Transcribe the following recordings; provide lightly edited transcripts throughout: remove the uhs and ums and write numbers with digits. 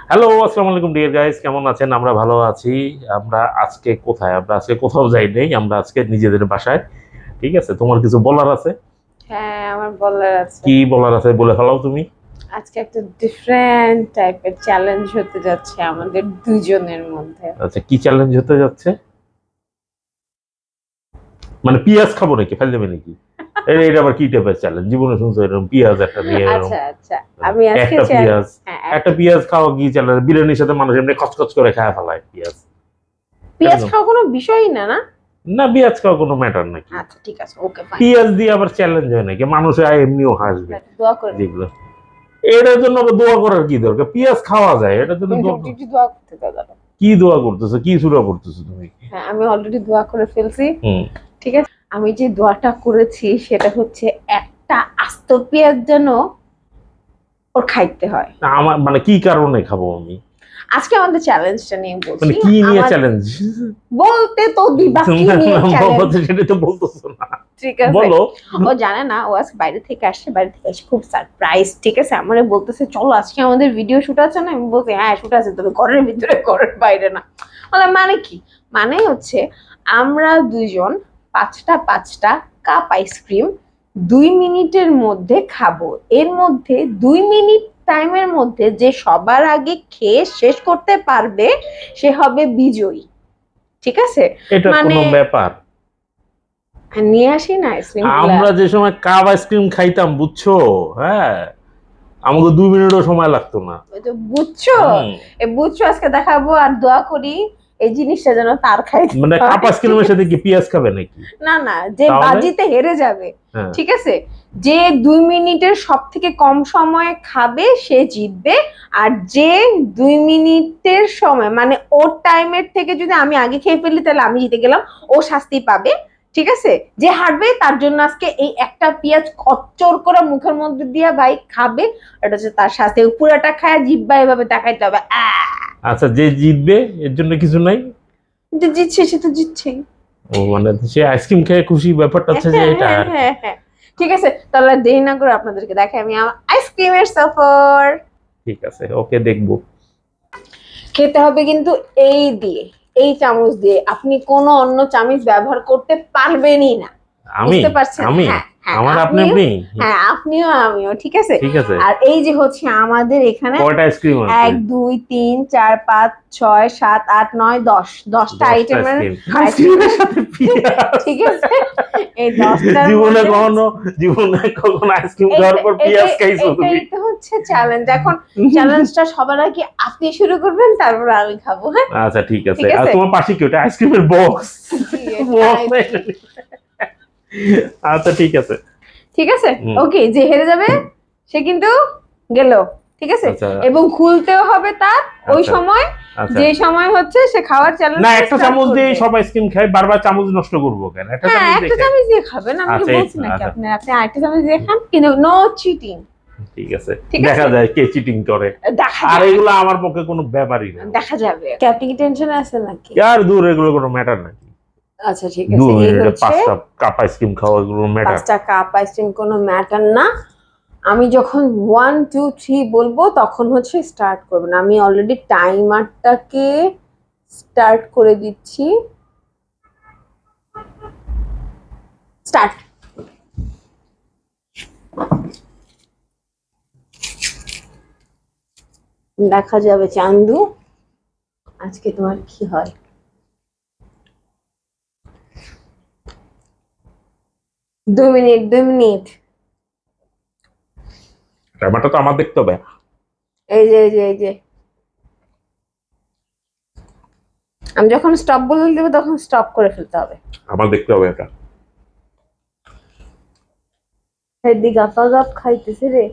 Hello, আসসালামু আলাইকুম deer guys, কেমন আছেন? আমরা ভালো আছি। আমরা আজকে কোথায়? আমরা আজকে কোথাও যাই নাই, আমরা আজকে নিজেদের বাসায়। ঠিক আছে, তোমার কিছু বলার আছে? হ্যাঁ, আমার বলার আছে। কি বলার আছে বলে ফেলাও তুমি। আজকে একটা ডিফারেন্ট টাইপের চ্যালেঞ্জ হতে যাচ্ছে আমাদের দুজনের মধ্যে। আচ্ছা, কি চ্যালেঞ্জ হতে যাচ্ছে? মানে পেঁয়াজ খাবো নাকি, ফেল দেবে নাকি? এটা আবার কি টাইপের চ্যালেঞ্জ? জীবনে শুনছো এরকম পেঁয়াজ একটা নিয়ে এরকম? আচ্ছা আচ্ছা, আমি আজকে একটা পেঁয়াজ, হ্যাঁ একটা পেঁয়াজ খাওয়া কি চ্যালেঞ্জ? বিরিয়ানির সাথে মানুষ এমনি খচখচ করে খায় ফেলায় পেঁয়াজ। পেঁয়াজ একদম। খাওয়া কোনো বিষয়ই না, না? না, পেঁয়াজ খাওয়া কোনো ম্যাটার নাকি? আচ্ছা ঠিক আছে, ওকে ফাইন। পেঁয়াজ দিয়ে আবার চ্যালেঞ্জ হয় নাকি? মানুষ এমনিও হাসবে দোয়া করে দিই। যেগুলো। এটার জন্য আবার দোয়া করার কি দরকার? পেঁয়াজ খাওয়া যায়, এটার জন্য তুমি দোয়া একটু দোয়া করতে দাও দাদা। কি দোয়া করতেছো? কি সূরা করতেছো তুমি? হ্যাঁ, আমি অলরেডি দোয়া করে ফেলছি। হুম। ঠিক আছে, আমি যে দোয়াটা করেছি সেটা হচ্ছে একটা আস্ত পেঁয়াজ যেন ওর খাইতে হয়। আমার মানে কি কারণে খাবো আমি? আজকে আমাদের চ্যালেঞ্জটা নিয়ে মানে বলছি। কি নিয়ে আমার চ্যালেঞ্জ? বলতে তো দিবা কি নিয়ে চ্যালেঞ্জ। সেটা তো বলতেছো না। ঠিক আছে, বলো। ও জানে না, ও আজকে বাইরে থেকে আসছে, বাইরে থেকে এসে খুব সারপ্রাইজ। ঠিক আছে, আমার বলতেছে চলো আজকে আমাদের ভিডিও শুট আছে না, আমি বলছি হ্যাঁ শুট আছে, তবে ঘরের ভিতরে, ঘরের বাইরে না। বলে মানে কি? মানে হচ্ছে আমরা দুইজন পাঁচটা পাঁচটা কাপ আইসক্রিম 2 মিনিটের মধ্যে খাবো। এর মধ্যে 2 মিনিট টাইমের মধ্যে যে সবার আগে খেয়ে শেষ করতে পারবে সে হবে বিজয়ী। ঠিক আছে, এটা মানে কোনো ব্যাপার? নিয়ে আসি না আইসক্রিম গুলা। আমরা যে সময় কাপ আইসক্রিম খাইতাম, বুঝছো? হ্যাঁ, আমাকে 2 মিনিটও সময় লাগতো না। ওই তো বুঝছো, হুম। এই বুঝছো আজকে দেখাবো, আর দোয়া করি এই জিনিসটা যেন তার খাইতে মানে কাপ হয়। ঠিক আইসক্রিমের সাথে আছে? কি পেঁয়াজ খাবে নাকি? না না, যে তাহলে বাজিতে হেরে যাবে। হ্যাঁ। ঠিক আছে, যে 2 মিনিটের সব থেকে কম সময়ে খাবে সে জিতবে। আর যে 2 মিনিটের সময় মানে ওর টাইমের থেকে যদি আমি আগে খেয়ে ফেলি তাহলে আমি জিতে গেলাম, ও শাস্তি পাবে। ঠিক আছে, যে হারবে তার জন্য আজকে এই একটা পেঁয়াজ খচ্চর করে মুখের মধ্যে দিয়ে ভাই খাবে। এটা হচ্ছে তার শাস্তি, পুরাটা খায় জিব্বা এভাবে দেখাইতে হবে। আচ্ছা, যে জিতবে এর জন্য কিছু নাই? যে জিতছে সে তো জিতছেই। ও মানে সে আইসক্রিম খেয়ে খুশি, ব্যাপারটা হচ্ছে যে হ্যাঁ এটা হ্যাঁ আর কি। হ্যাঁ হ্যাঁ, ঠিক আছে, তাহলে দেরি না করে আপনাদেরকে দেখাই আমি আমার আইসক্রিমের সফর। ঠিক আছে, ওকে, দেখবো। খেতে হবে কিন্তু এই দিয়ে, এই চামচ দিয়ে, আপনি কোনো অন্য চামচ ব্যবহার করতে পারবেনই না। আমি বুঝতে পারছেন? আমি হ্যাঁ হ্যাঁ, আমার আপনি আপনিও, আপনি হ্যাঁ আপনিও আমিও। ঠিক আছে, ঠিক আছে। আর এই যে হচ্ছে আমাদের এখানে কয়টা আইসক্রিম আছে? 1 2 3 4 5 6 7 8 9 10, 10টা 10টা আইটেমের আইসক্রিম, আইসক্রিম। আইসক্রিমের সাথে পেঁয়াজ? ঠিক আছে, এই 10টার জীবনে মধ্যে কখনো, জীবনে কখনো আইসক্রিম খাওয়ার এটা পর পেঁয়াজ এটাই খাইছো তুমি? এটাই তো হচ্ছে চ্যালেঞ্জ। এখন চ্যালেঞ্জটা সবার আগে আপনি শুরু করবেন, তারপর আমি খাবো। হ্যাঁ আচ্ছা ঠিক আছে। ঠিক আর আছে, তোমার পাশে কি ওটা আইসক্রিমের বক্স? জি এটা বক্স। আচ্ছা ঠিক আছে। ঠিক আছে। হুম। ওকে, যে হেরে যাবে সে কিন্তু গেল। ঠিক আছে, আচ্ছা এবং খুলতেও হবে তার ওই আচ্ছা সময়, আচ্ছা। যে সময় হচ্ছে সে খাওয়ার না, চ্যালেঞ্জটা একটা স্টার্ট চামচ দিয়ে করবে। সব আইসক্রিম খাই, বারবার চামচ নষ্ট করবো কেন? একটা হ্যাঁ, চামচ দিয়ে একটা খাই। চামচ দিয়ে খাবেন, আমি কি আচ্ছা বলছি নাকি আচ্ছা, আপনি আপনি আরেকটা চামচ দিয়ে খান, কিন্তু নো চিটিং। ঠিক আছে। ঠিক দেখা আছে, যায় কে চিটিং করে। দেখা আর যাবে, এগুলো আমার পক্ষে কোনো ব্যাপারই না। দেখা যাবে। আপনি কি টেনশনে আছেন নাকি? আর দূর, এগুলো কোনো ম্যাটার নাকি? আচ্ছা ঠিক দু আছে, এই মিনিটে হচ্ছে 5টা কাপ আইসক্রিম খাওয়া, এগুলো ম্যাটার? 5টা কাপ আইসক্রিম কোনো ম্যাটার না। আমি যখন 1 2 3 বলবো তখন হচ্ছে স্টার্ট করবেন। আমি অলরেডি টাইমারটাকে স্টার্ট করে দিচ্ছি। স্টার্ট। দেখা যাবে চান্দু আজকে তোমার কি হয়। 2 মিনিট, 2 মিনিট। ব্যাপারটা তো আমার দেখতে হবে। এই যে আমি যখন স্টপ বলে দেবো তখন স্টপ করে ফেলতে হবে। আমার দেখতে হবে এটা। হেদি গাফা গাপ খাইতেছে রে।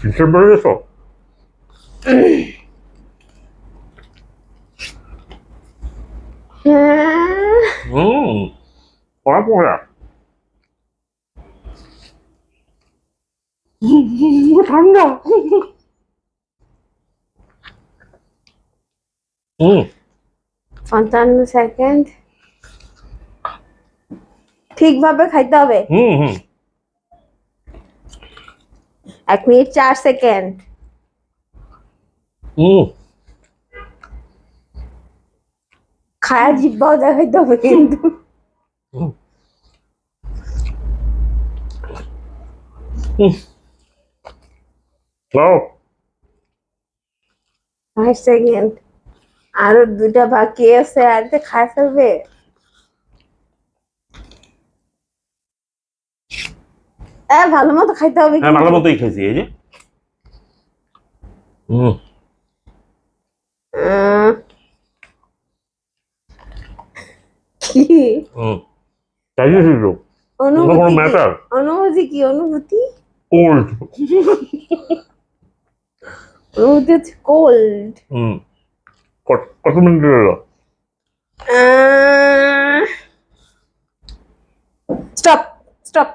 হিসেব করে গেছো? হ্যাঁ, হুম, পড়া পড়া। ঠান্ডা। হুম 55 সেকেন্ড, ঠিকভাবে খাইতে হবে। হুম হুম 1 মিনিট 4 সেকেন্ড, হুম খায়া জিব্বাও দেখাইতে হবে কিন্তু। হুম, হুম। ও, 5 সেকেন্ড, আরো 2টা বাকি আছে, আর তো খায় ফেলবে। ভালো মতো খাইতে হবে হ্যাঁ ভালো কিন্তু। মতোই খাইছি এই যে। হুম আহ, কি হুম চাইছি তো কোনো অনুভূতি? কি ম্যাটার। অনুভূতি? কি অনুভূতি? কোল্ড। অনুভূতি হচ্ছে কোল্ড। হুম কত মিনিট হলো? Stop, stop.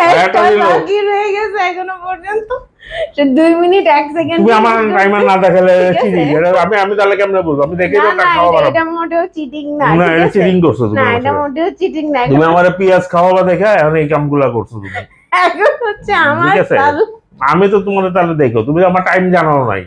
একটা একটা দিল। বাকি রয়ে গেছে এখনো পর্যন্ত। সে 2 মিনিট 1 সেকেন্ড তুমি আমার টাইমার না দেখালে ঠিক আছে। চিনি, আমি তাহলে কেমনে বলবো? আমি দেখেই না তো না, খাওয়া এটা বাড়াবো। এটা মোটেও চিটিং না, না ঠিক এটা আছে। চিটিং করছো না, তুমি আমার এটা সাথে। মোটেও চিটিং না, তুমি এখন আমার পেঁয়াজ খাওয়াবা দেখে এখন এই কামগুলা করছো তুমি। এখন হচ্ছে আমার ঠিক আছে, চাল। আমি তো তোমার তাহলে দেখো, তুমি আমার টাইম জানো নাই।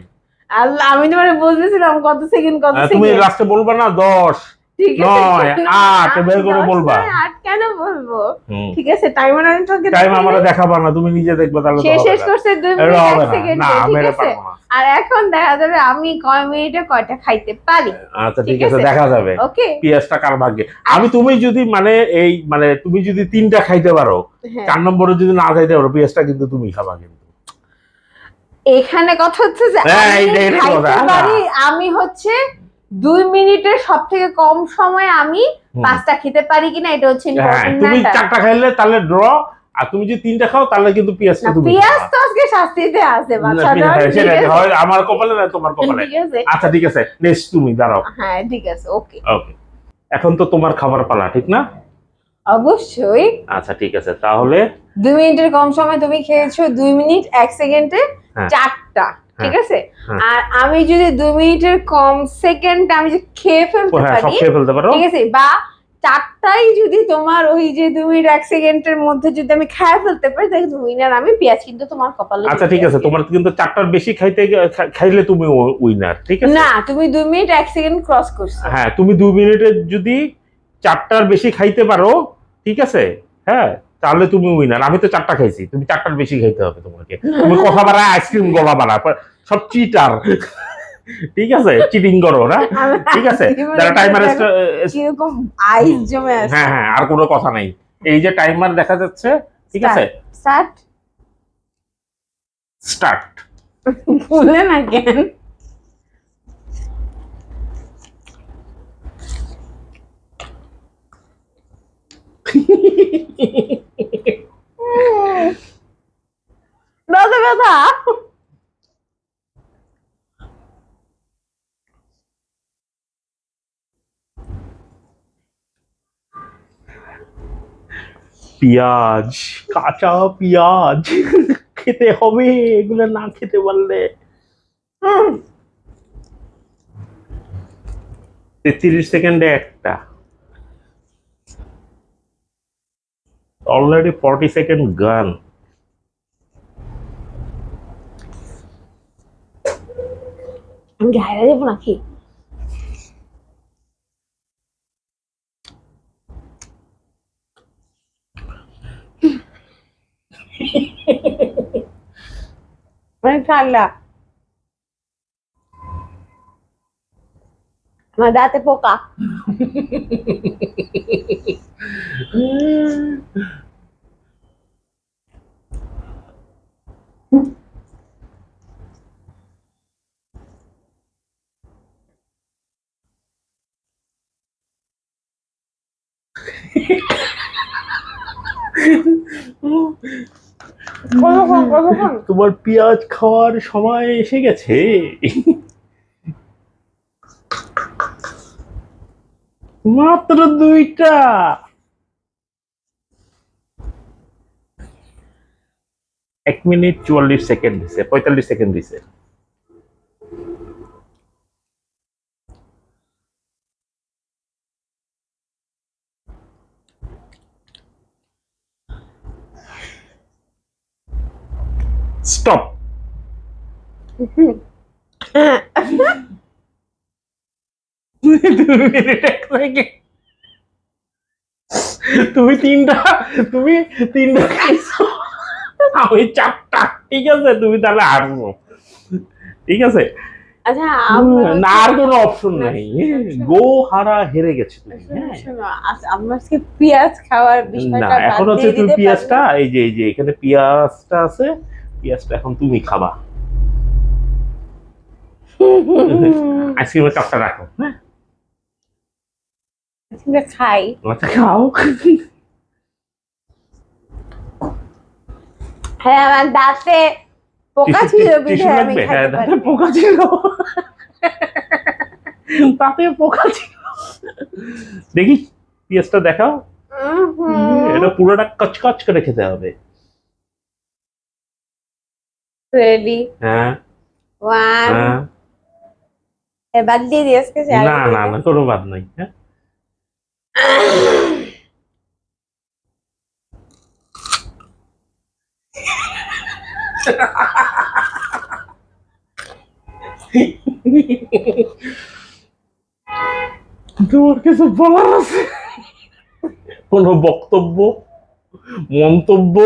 আল্লাহ, আমি তোমার বলতেছিলাম কত সেকেন্ড, কত তুমি সেকেন্ড। লাস্টে বলবা না 10, ঠিক আছে, 9, কেন? 8 আমি বের করে 10 বলবা। নয় 8 কেন বলবো? হুম ঠিক আছে, টাইমার আমি তোকে টাইম দেখাই আমার নাই। দেখাবা না, তুমি নিজে দেখবে তাহলে সে তো হবে শেষ না। করছে 2 এটা মিনিট হবে 1 না, না সেকেন্ডে, আমি ঠিক এটা আছে। পারবো না। আর এখন দেখা যাবে আমি কয় মিনিটে কয়টা খাইতে পারি। আচ্ছা ঠিক ঠিক আছে, আছে, দেখা যাবে ওকে। পেঁয়াজটা কার ভাগ্যে। আর তুমি যদি তুমি যদি 3টা খাইতে পারো, হ্যাঁ, 4 নম্বরে যদি না খাইতে পারো, পেঁয়াজটা কিন্তু তুমি খাবা কিন্তু। এখানে কথা হচ্ছে যে হ্যাঁ আমি এইটাই কথা। খাইতে আচ্ছা। পারি। আমি হচ্ছে 2 মিনিটের সব থেকে কম সময় আমি হুম। 5টা খেতে পারি কিনা, এটা হচ্ছে হ্যাঁ ইম্পর্টেন্ট তুমি ম্যাটার। 4টা খাইলে তাহলে ড্র, আর তুমি যদি 3টা খাও তাহলে কিন্তু পেঁয়াজটা না, তুমি পেঁয়াজ খাবা। তো আজকে শাস্তিতে আছে না, বাচ্চাটা, হ্যাঁ, ঠিক সেটাই আছে। হয় আমার কপালে না তোমার কপালে। ঠিক আছে, আচ্ছা ঠিক আছে, নেক্সট তুমি দাঁড়াও। হ্যাঁ ঠিক আছে, ওকে। ওকে, এখন তো তোমার খাবার পালা, ঠিক না? অবশ্যই। আচ্ছা ঠিক আছে তাহলে। 2 মিনিটের কম সময় তুমি খেয়েছো 2 মিনিট 1 সেকেন্ডে হ্যাঁ 4টা, ঠিক হ্যাঁ আছে। হ্যাঁ আর আমি যদি 2 মিনিটের কম সেকেন্ড আমি যদি খেয়ে ফেলতে হ্যাঁ সব পারি, খেয়ে ফেলতে পারো। ঠিক আছে, বা 4টাই যদি তোমার ওই যে 2 মিনিট 1 সেকেন্ডের মধ্যে যদি আমি খেয়ে ফেলতে পারি, তাহলে উইনার আমি। পেঁয়াজ কিন্তু তোমার কপালে আচ্ছা জুটবে ঠিক আছে, আজকে। তোমার কিন্তু 4টার বেশি খাইলে তুমি উইনার, ঠিক আছে। না, তুমি 2 মিনিট 1 সেকেন্ড ক্রস করছো। হ্যাঁ তুমি 2 মিনিটে যদি 4টার বেশি খাইতে পারো, ঠিক আছে, হ্যাঁ, তাহলে তুমি উইনার। আমি তো 4টা খাইছি, তুমি 4টার বেশি খাইতে হবে তোমাকে। তুমি কথা বাড়ায় আইসক্রিম গলা বাড়া, সব চিটার। ঠিক আছে, চিটিং করো না। ঠিক আছে, যারা টাইমার। কিরকম আইস জমে আছে। হ্যাঁ হ্যাঁ আর কোনো কথা নাই, এই যে টাইমার দেখা যাচ্ছে, ঠিক আছে। স্টার্ট। স্টার্ট। ভুলে না কেন? দাদা ব্যথা। পেঁয়াজ, কাঁচা পেঁয়াজ খেতে হবে, এগুলো না খেতে পারলে। 33 সেকেন্ডে একটা, অলরেডি 40 সেকেন্ড গান। আমি কি হাইরা দেবো নাকি? মানে ঠান্ডা, আমার দাঁতে পোকা। কতক্ষণ কতক্ষণ? তোমার পেঁয়াজ খাওয়ার সময় এসে গেছে। মাত্র 2টা। 1 মিনিট 44 সেকেন্ড দিছে, 45 সেকেন্ড দিছে। স্টপ। তুমি তিনটা খাইছো, আমি চারটা। ঠিক আছে, তুমি তাহলে হারছো। ঠিক আছে, আচ্ছা না আর কোনো অপশন নাই। গো হারা হেরে গেছে তুমি। হ্যাঁ, আমরা আজকে পেঁয়াজ খাওয়ার না বিষয়টা এখন বাদ হচ্ছে দিয়ে তুমি দিতে পেঁয়াজটা, পারবে? এই যে এখানে পেঁয়াজটা আছে, পেঁয়াজটা এখন তুমি খাবা। আইসক্রিমের কাপটা রাখো। হ্যাঁ, আমরা খাই। আচ্ছা খাও। হ্যাঁ, আমার দাঁতে পোকা ছিল টিস্যু বিধায় আমি লাগবে? হ্যাঁ, খাইতে দাঁতে পারি। পোকা ছিল, দাঁতে পোকা ছিল। দেখি পেঁয়াজটা দেখাও। এটা পুরোটা কচকচ করে খেতে হবে। রেডি, হ্যাঁ, 1, হ্যাঁ, বাদ দিয়ে দিই আজকে না না না, কোনো বাদ নাই। হ্যাঁ, তোমার কিছু বলার আছে? কোনো বক্তব্য, মন্তব্য?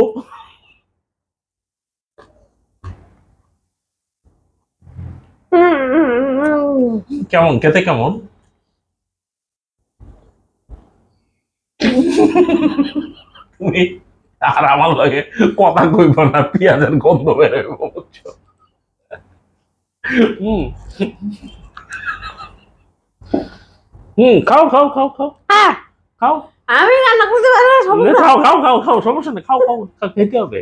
কেমন খেতে, কেমন? তুমি আর আমার লাগে কথা কইব না, পেঁয়াজের গন্ধ বেরোয় বুঝছো? হুম, খাও খাও খাও খাও হ্যাঁ, খাও। আমি রান্না করতে পারি না, সমস্যা। খাও খাও খাও খাও, সমস্যা নেই, খাও খাও, খেতে হবে।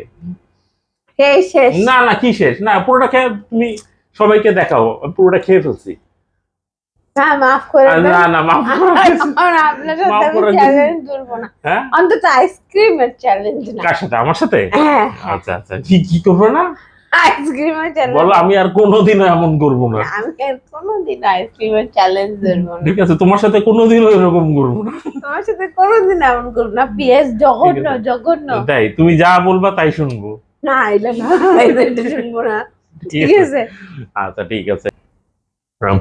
খেয়ে শেষ। না না, কি শেষ না, পুরোটা খেয়ে তুমি সবাইকে দেখাও পুরোটা খেয়ে ফেলছি। হ্যাঁ, মাফ করে দেন। না না, মাফ করার কিছু, আর আপনার সাথে মাফ আমি করার কিছু। চ্যালেঞ্জ করবো না, হ্যাঁ, অন্তত আইসক্রিমের চ্যালেঞ্জ না। কার সাথে? আমার সাথে? হ্যাঁ, আচ্ছা আচ্ছা, কি কি করবো না? আইসক্রিমের চ্যালেঞ্জ। বলো, আমি আর কোনোদিনও এমন করবো না। আমি আর কোনোদিন আইসক্রিমের চ্যালেঞ্জ ধরবো না। ঠিক আছে, তোমার সাথে কোনোদিনও এরকম করবো না। তোমার সাথে কোনোদিন এমন করবো না। পিএস জঘন্য, ঠিক আছে। জঘন্য। তাই তুমি যা বলবা তাই শুনবো। না, এলে না, এটা শুনবো না। ঠিক আছে। আচ্ছা ঠিক আছে,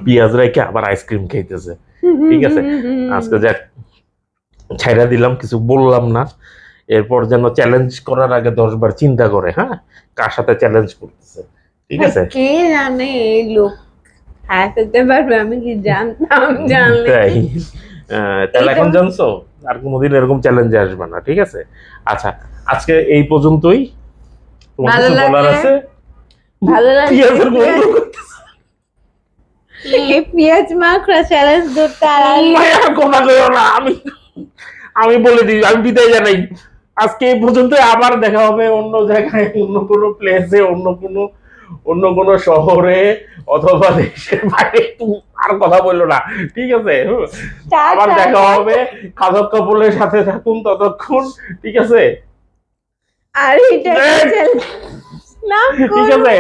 পেঁয়াজ রেখে আবার আইসক্রিম খাইতেছে। ঠিক আছে, আজকে যাক ছাইড়া দিলাম, কিছু বললাম না। এরপর যেন চ্যালেঞ্জ করার আগে 10 বার চিন্তা করে, হ্যাঁ, কার সাথে চ্যালেঞ্জ করতেছে। ঠিক আছে, কে জানে এই লোক হ্যাঁ ফেলতে পারবে, আমি কি জানতাম? জানলে তাই তাহলে এখন এইটা- জানছো, আর কোনোদিন এরকম চ্যালেঞ্জে আসবে না। ঠিক আছে, আচ্ছা আজকে এই পর্যন্তই। তোমার ভালো কিছু বলার লাগলে- আছে? ভালো লাগলে পেঁয়াজের গন্ধ করতেছে। এই পেঁয়াজ মাখরা চ্যালেঞ্জ ধরতে আর মায়া, কথা কইও না। আমি বলে দিই, আমি বিদায় জানাই। আজকে এই পর্যন্ত, আবার দেখা হবে অন্য জায়গায়, অন্য কোনো প্লেসে, অন্য কোনো শহরে অথবা দেশের বাইরে। তুমি আর কথা বললো না। ঠিক আছে, আবার দেখা হবে। খাদক কাপড়ের সাথে থাকুন ততক্ষণ। ঠিক আছে, আর এটা না ঠিক আছে।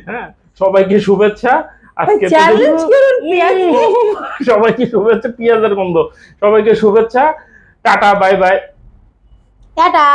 হ্যাঁ, সবাইকে শুভেচ্ছা। আজকে চ্যালেঞ্জ করুন পেঁয়াজ। সবাইকে শুভেচ্ছা, পেঁয়াজের গন্ধ। সবাইকে শুভেচ্ছা, টাটা, বাই বাই। টাটা।